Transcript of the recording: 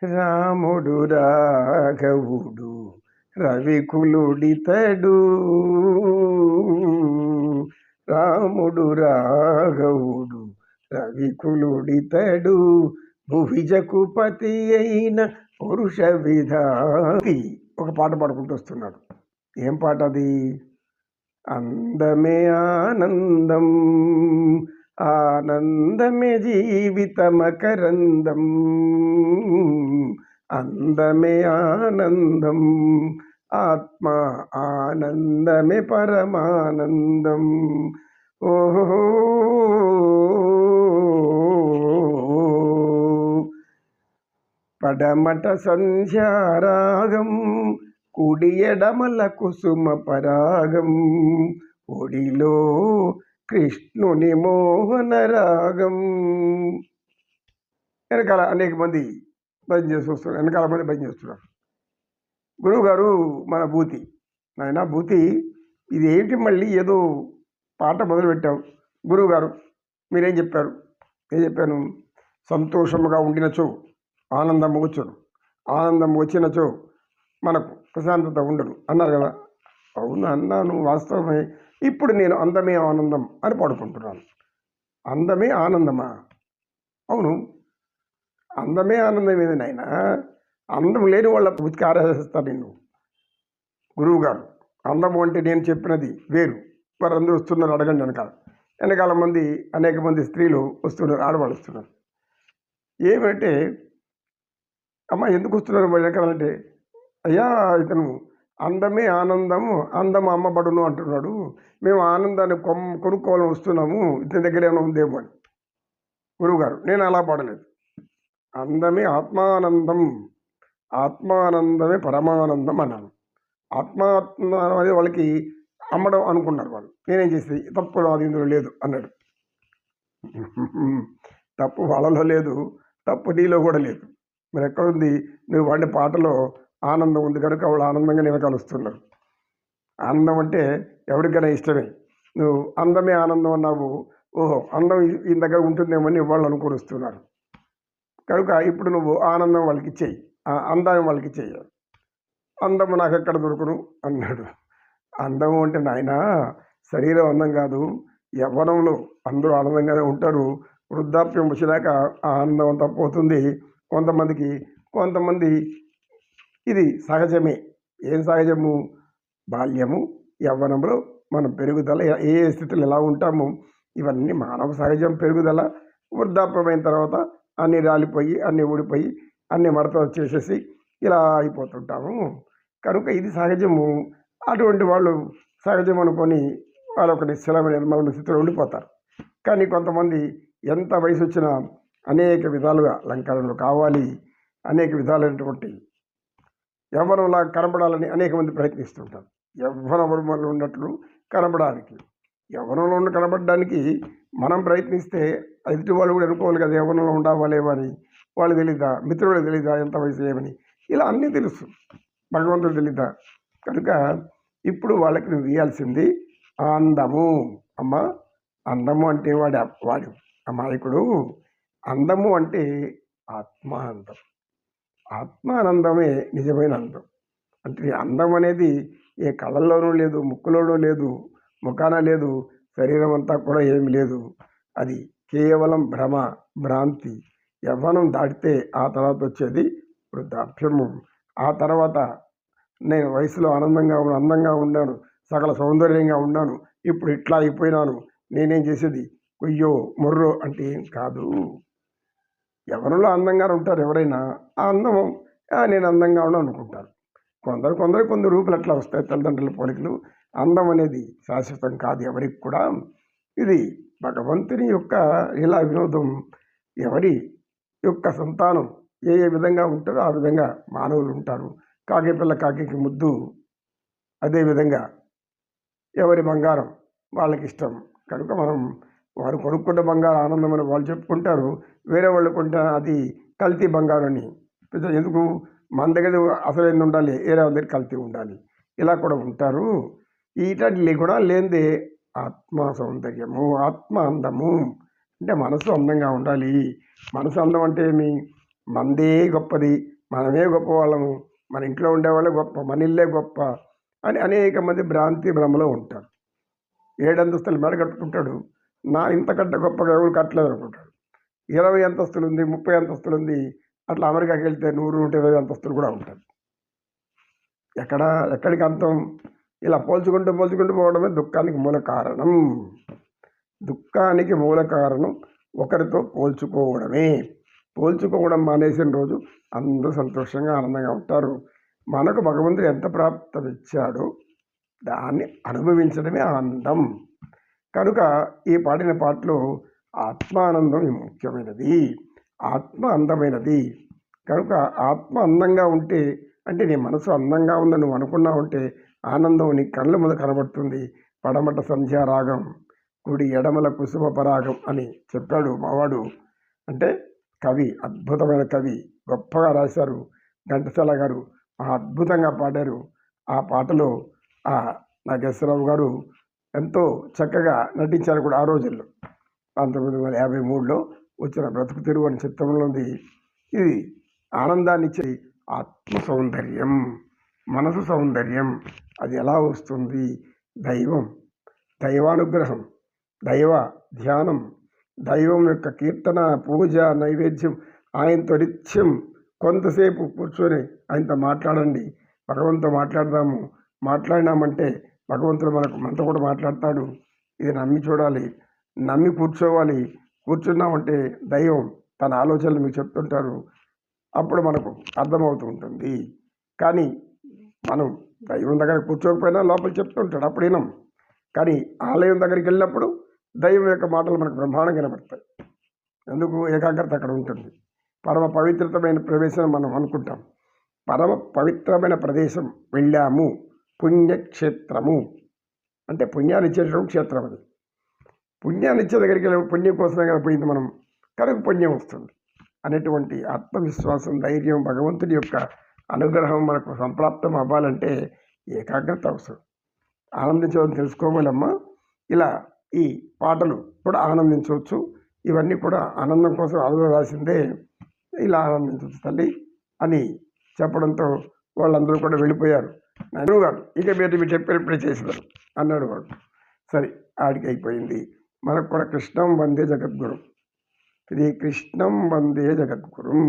రాముడు రాఘవుడు రవికులుడితడు. రాముడు రాఘవుడు రవికులుడితడు. భువిజకుపతి అయిన పురుష విధాతి. ఒక పాట పాడుకుంటూ వస్తున్నాడు. ఏం పాట అది? అందమే ఆనందం, ఆనందమే జీవితమకరందం. అందమే ఆనందం, ఆత్మ ఆనందమే పరమానందం. ఓహో పడమట సంధ్యారాగం, కుడి ఎడమల కుసుమ పరాగం. ఒడిలో కృష్ణుని మోహన రాగం. వెనకాల అనేక మంది భజన చేసి వస్తున్నారు. వెనకాల మంది భజన చేస్తున్నారు. గురువుగారు మన భూతి, నాయన భూతి, ఇది ఏంటి మళ్ళీ ఏదో పాట మొదలుపెట్టావు? గురువుగారు మీరేం చెప్పారు? ఏం చెప్పాను? సంతోషముగా ఉండినచో ఆనందం వచ్చును, ఆనందం వచ్చినచో మనకు ప్రశాంతత ఉండదు అన్నారు కదా. అవును అన్నాను, వాస్తవమే. ఇప్పుడు నేను అందమే ఆనందం అని పాడుకుంటున్నాను. అందమే ఆనందమా? అవును, అందమే ఆనందం ఏది నాయన? అందం లేని వాళ్ళ ఉతికి ఆరాధిస్తాను నిన్ను. గురువు గారు, అందము అంటే నేను చెప్పినది వేరు. వారందరూ వస్తున్నారు, అడగండి. వెనకాల మంది అనేక మంది స్త్రీలు వస్తున్నారు, ఆడవాళ్ళు వస్తున్నారు. ఏమంటే అమ్మ ఎందుకు వస్తున్నారు వెనకాలంటే, అయ్యా ఇతను అందమే ఆనందము, అందం అమ్మబడును అంటున్నాడు. మేము ఆనందాన్ని కొనుక్కోవాలని వస్తున్నాము, ఇతని దగ్గర ఏమైనా ఉందేమో అని. గురువుగారు, నేను అలా పాడలేదు. అందమే ఆత్మానందం, ఆత్మానందమే పరమానందం అన్నాను. ఆత్మాత్మ అనేది వాళ్ళకి అమ్మడం అనుకున్నారు వాళ్ళు. నేనేం చేసేది? తప్పు అది ఇందులో లేదు అన్నాడు. తప్పు వాళ్ళలో లేదు, తప్పు నీలో కూడా లేదు. మరి ఎక్కడుంది? నువ్వు వాడిన పాటలో ఆనందం ఉంది కనుక వాళ్ళు ఆనందంగా నిలకలుస్తున్నారు. ఆనందం అంటే ఎవరికైనా ఇష్టమే. నువ్వు అందమే ఆనందం అన్నావు. ఓహో, అందం ఈ దగ్గర ఉంటుందేమని వాళ్ళు అనుకుని వస్తున్నారు కనుక ఇప్పుడు నువ్వు ఆనందం వాళ్ళకి ఇచ్చేయి, అందాన్ని వాళ్ళకి ఇచ్చేయి. అందము నాకు ఎక్కడ దొరుకును అన్నాడు. అందము అంటే నాయన శరీరం అందం కాదు. యవ్వనంలో అందరూ ఆనందంగానే ఉంటారు. వృద్ధాప్యం వచ్చినాక ఆ ఆనందం అంతా పోతుంది. కొంతమంది ఇది సహజమే. ఏం సహజము? బాల్యము, యవ్వనంలో మనం పెరుగుదల, ఏ స్థితిలో ఎలా ఉంటామో ఇవన్నీ మానవ సహజం. పెరుగుదల, వృద్ధాప్యమైన తర్వాత అన్నీ రాలిపోయి, అన్నీ ఊడిపోయి, అన్నీ మడత వచ్చేసేసి ఇలా అయిపోతుంటాము కనుక ఇది సహజము. అటువంటి వాళ్ళు సహజం అనుకొని వాళ్ళు ఒక నిశ్చలమైన నిర్మలమైన స్థితిలో ఉండిపోతారు. కానీ కొంతమంది ఎంత వయసు వచ్చినా అనేక విధాలుగా అలంకరణలు కావాలి, అనేక విధాలైనటువంటి యవ్వనంలా కనబడాలని అనేక మంది ప్రయత్నిస్తుంటారు. యవ్వనంలో ఉన్నట్లు కనబడడానికి, యవ్వనంలో కనబడడానికి మనం ప్రయత్నిస్తే ఎదుటి వాళ్ళు కూడా అనుకోవాలి కదా, యవ్వనంలో ఉండవాలేమో అని. వాళ్ళు తెలీదా? మిత్రులు తెలీదా ఎంత వయసు ఏమని? ఇలా అన్నీ తెలుసు, భగవంతుడు తెలీదా? కనుక ఇప్పుడు వాళ్ళకి నువ్వు ఇవ్వాల్సింది అందము. అమ్మ, అందము అంటే వాడు అమాయకుడు. అందము అంటే ఆత్మానందం. ఆత్మానందమే నిజమైన అందం. అంటే అందం అనేది ఏ కళ్ళల్లోనూ లేదు, ముక్కులోనూ లేదు, ముఖాన లేదు, శరీరం అంతా కూడా ఏమి లేదు. అది కేవలం భ్రమ, భ్రాంతి. యవ్వనం దాటితే ఆ తర్వాత వచ్చేది వృద్ధాప్యము. ఆ తర్వాత నేను వయసులో అందంగా ఉన్నాను, సకల సౌందర్యంగా ఉన్నాను, ఇప్పుడు ఇట్లా అయిపోయినాను, నేనేం చేసేది? కొయ్యో మొర్రో అంటే ఏం కాదు. యవ్వనంలో అందంగానే ఉంటారు ఎవరైనా. ఆ అందం నేను అందంగా ఉన్నాను అనుకుంటారు. కొందరు రూపులు అట్లా వస్తాయి, తల్లిదండ్రుల పోలికలు. అందం అనేది శాశ్వతం కాదు ఎవరికి కూడా. ఇది భగవంతుని యొక్క ఇలా వినోదం. ఎవరి యొక్క సంతానం ఏ విధంగా ఉంటారో ఆ విధంగా మానవులు ఉంటారు. కాకి పిల్ల కాకి ముద్దు, అదేవిధంగా ఎవరి బంగారం వాళ్ళకి ఇష్టం కనుక మనం వారు కొనుక్కున్న బంగారం ఆనందమని వాళ్ళు చెప్పుకుంటారు. వేరే వాళ్ళు కొంటే అది కల్తీ బంగారం అని. ఎందుకు? మన దగ్గర అసలైంది ఉండాలి, వేరే దగ్గర కల్తీ ఉండాలి, ఇలా కూడా ఉంటారు. ఇట్లాంటి కూడా లేనిదే ఆత్మ సౌందర్యము, ఆత్మ అందము అంటే మనసు అందంగా ఉండాలి. మనసు అందం అంటే ఏమి? మందే గొప్పది, మనమే గొప్పవాళ్ళము, మన ఇంట్లో ఉండేవాళ్ళే గొప్ప, మన ఇల్లే గొప్ప అని అనేక మంది భ్రాంతి భ్రమలో ఉంటారు. 7 అంతస్తుల మేడ కట్టుకుంటాడు, నా ఇంతకంటే గొప్పగా ఎవరు కట్టలేదు అనుకుంటాడు. 20 అంతస్తులుంది, 30 అంతస్తులుంది, అట్లా అమెరికాకి వెళ్తే 100, 120 అంతస్తులు కూడా ఉంటుంది. ఎక్కడికి అంతం? ఇలా పోల్చుకుంటూ పోవడమే దుఃఖానికి మూల కారణం. దుఃఖానికి మూల కారణం ఒకరితో పోల్చుకోవడమే. పోల్చుకోవడం మానేసిన రోజు అందరూ సంతోషంగా ఆనందంగా ఉంటారు. మనకు భగవంతుడు ఎంత ప్రాప్తం ఇచ్చాడో దాన్ని అనుభవించడమే ఆనందం. కనుక ఈ పాడిన పాటలో ఆత్మానందం ముఖ్యమైనది, ఆత్మ అందమైనది. కనుక ఆత్మ అందంగా ఉంటే, అంటే నీ మనసు అందంగా ఉందని నువ్వు అనుకున్నావు అంటే ఆనందం నీ కళ్ళ ముందు కనబడుతుంది. పడమట సంధ్యారాగం, కుడి ఎడమల కుసుమ పరాగం అని చెప్పాడు మావాడు. అంటే కవి, అద్భుతమైన కవి, గొప్పగా రాశారు ఘంటసాల గారు, అద్భుతంగా పాడారు. ఆ పాటలో నాగేశ్వరరావు గారు ఎంతో చక్కగా నటించారు కూడా ఆ రోజుల్లో. 1953లో వచ్చిన బ్రతుకు తెరువు అని చిత్రంలోది. ఇది ఆనందాన్ని ఇచ్చే ఆత్మ సౌందర్యం, మనసు సౌందర్యం. అది ఎలా వస్తుంది? దైవానుగ్రహం, దైవ ధ్యానం, దైవం యొక్క కీర్తన, పూజ, నైవేద్యం. ఆయనతో నిత్యం కొంతసేపు కూర్చొని ఆయనతో మాట్లాడండి. భగవంతుతో మాట్లాడినామంటే భగవంతుడు మనతో కూడా మాట్లాడతాడు. ఇది నమ్మి చూడాలి, నమ్మి కూర్చోవాలి. కూర్చున్నామంటే దైవం తన ఆలోచనలు మీకు చెప్తుంటారు. అప్పుడు మనకు అర్థమవుతూ ఉంటుంది. కానీ మనం దైవం దగ్గర కూర్చోకపోయినా లోపల చెప్తుంటాడు, అప్పుడు వినం. కానీ ఆలయం దగ్గరికి వెళ్ళినప్పుడు దైవం యొక్క మాటలు మనకు బ్రహ్మాండంగా కనబడతాయి. ఎందుకు? ఏకాగ్రత అక్కడ ఉంటుంది. పరమ పవిత్రమైన ప్రదేశం మనం అనుకుంటాం. పరమ పవిత్రమైన ప్రదేశం వెళ్ళాము, పుణ్యక్షేత్రము అంటే పుణ్యాన్ని ఇచ్చేటటువంటి క్షేత్రం. అది పుణ్యాన్ని ఇచ్చే దగ్గరికి వెళ్ళి పుణ్యం కోసమే కదా పోయింది మనం, కనుక పుణ్యం వస్తుంది అనేటువంటి ఆత్మవిశ్వాసం, ధైర్యం, భగవంతుడి యొక్క అనుగ్రహం మనకు సంప్రాప్తం అవ్వాలంటే ఏకాగ్రత అవసరం. ఆనందించడం తెలుసుకోవాలమ్మా. ఇలా ఈ పాటలు కూడా ఆనందించవచ్చు. ఇవన్నీ కూడా ఆనందం కోసం ఆలోచన రాసిందే. ఇలా ఆనందించవచ్చు తల్లి అని చెప్పడంతో వాళ్ళందరూ కూడా వెళ్ళిపోయారు. గారు ఇక మీరు చెప్పినప్పుడే చేసినారు అన్నాడు వాడు. సరే, ఆడికి అయిపోయింది. మనకు కూడా కృష్ణం వందే జగద్గురు, శ్రీకృష్ణం వందే జగద్గురు.